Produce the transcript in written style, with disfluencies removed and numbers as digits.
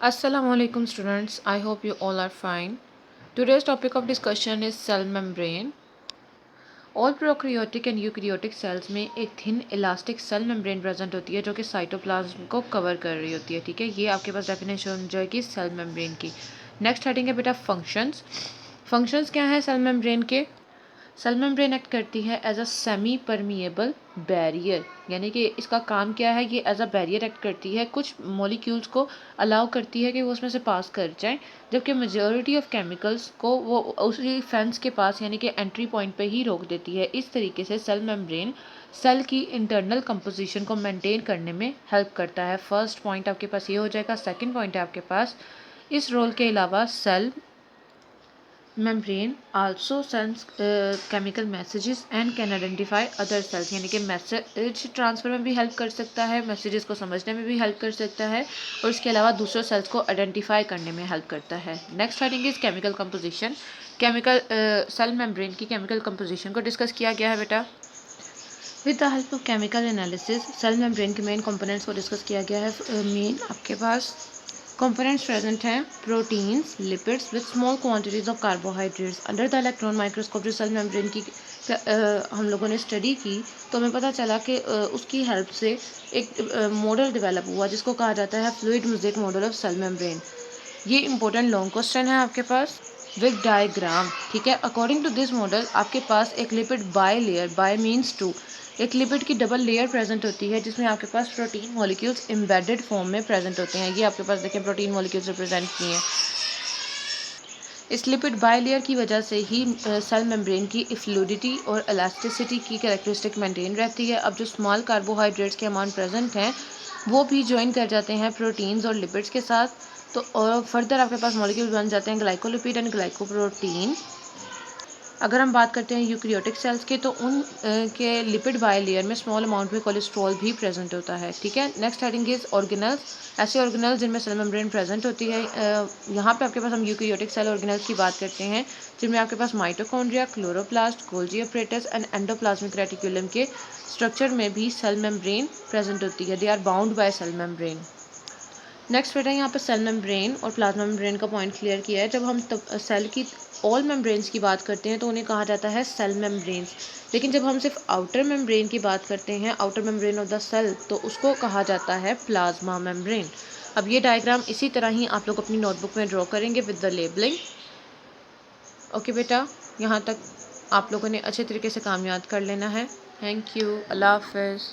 Assalamualaikum students, I hope you all are fine. Today's topic of discussion is cell membrane. All prokaryotic and eukaryotic cells में एक thin elastic cell membrane present होती है जो कि cytoplasm को cover कर रही होती है। ठीक है, ये आपके पास डेफिनेशन हो जाएगी सेल मेम्ब्रेन की। नेक्स्ट हेडिंग है बेटा फंक्शंस। फंक्शंस क्या है सेल मेम्ब्रेन के? सेल मेम्ब्रेन एक्ट करती है as a semi permeable barrier, यानी कि इसका काम क्या है, ये एज अ बैरियर एक्ट करती है, कुछ मॉलिक्यूल्स को अलाउ करती है कि वो उसमें से पास कर जाएं, जबकि मेजॉरिटी ऑफ केमिकल्स को वो उसी फेंस के पास यानी कि एंट्री पॉइंट पे ही रोक देती है। इस तरीके से सेल मेम्ब्रेन सेल की इंटरनल कंपोजिशन को मेंटेन करने में हेल्प करता है। फर्स्ट पॉइंट आपके पास ये हो जाएगा। सेकंड पॉइंट है आपके पास, इस रोल के अलावा cell membrane also sends chemical messages and can identify other cells, यानी कि मैसेज ट्रांसफ़र में भी हेल्प कर सकता है, मैसेजेस को समझने में भी हेल्प कर सकता है और इसके अलावा दूसरे सेल्स को आइडेंटिफाई करने में हेल्प करता है। Next heading is chemical composition. Chemical cell membrane की केमिकल कंपोजिशन को डिस्कस किया गया है बेटा। With the help of chemical analysis cell membrane के मेन कंपोनेंट्स को डिस्कस किया गया है। मेन आपके पास components present हैं proteins, lipids with small quantities of carbohydrates. Under the electron microscope जो सेल मेम्ब्रेन की हम लोगों ने स्टडी की तो हमें पता चला कि उसकी हेल्प से एक मॉडल डेवलप हुआ जिसको कहा जाता है fluid mosaic model of cell membrane. ये इंपॉर्टेंट लॉन्ग क्वेश्चन है आपके पास विद डायग्राम। ठीक है, अकॉर्डिंग टू दिस मॉडल आपके पास एक lipid bilayer, bi means two, एक लिपिड की डबल लेयर प्रेजेंट होती है जिसमें आपके पास प्रोटीन मॉलिक्यूल्स एम्बेडेड फॉर्म में प्रेजेंट होते हैं। ये आपके पास देखें प्रोटीन मॉलिक्यूल्स रिप्रेजेंट किए हैं। इस लिपिड बाय लेयर की वजह से ही सेल मेम्ब्रेन की फ्लूइडिटी और इलास्टिसिटी की कैरेक्टरिस्टिक मेंटेन रहती है। अब जो स्मॉल कार्बोहाइड्रेट्स के अमाउंट प्रेजेंट हैं वो भी ज्वाइन कर जाते हैं प्रोटीन्स और लिपिड्स के साथ, तो और फर्दर आपके पास मॉलिक्यूल बन जाते हैं ग्लाइकोलिपिड एंड ग्लाइकोप्रोटीन। अगर हम बात करते हैं यूकैरियोटिक सेल्स के तो उन के लिपिड बाय लेयर में स्मॉल अमाउंट में कोलेस्ट्रॉल भी प्रेजेंट होता है। ठीक है, नेक्स्ट हेडिंग इज ऑर्गेनल्स। ऐसे ऑर्गेनल्स जिनमें सेल मेम्ब्रेन प्रेजेंट होती है। यहाँ पे आपके पास हम यूकैरियोटिक सेल ऑर्गेनल्स की बात करते हैं जिनमें आपके पास mitochondria, chloroplast, Golgi apparatus and endoplasmic reticulum के स्ट्रक्चर में भी सेल मेम्ब्रेन प्रेजेंट होती है। They are bound by cell membrane. Next बेटा यहाँ पे सेल मेम्ब्रेन और प्लाज्मा मेम्ब्रेन का पॉइंट क्लियर किया है। जब हम सेल की ऑल मेम्ब्रेन्स की बात करते हैं तो उन्हें कहा जाता है सेल मेम्ब्रेन्स, लेकिन जब हम सिर्फ आउटर मेम्ब्रेन की बात करते हैं, outer membrane of the cell, तो उसको कहा जाता है प्लाज्मा मेम्ब्रेन। अब ये डायग्राम इसी तरह ही आप लोग अपनी नोटबुक में ड्रॉ करेंगे विद द लेबलिंग। ओके बेटा, यहाँ तक आप लोगों ने अच्छे तरीके से काम याद कर लेना है। थैंक यू, अल्लाह हाफिज़।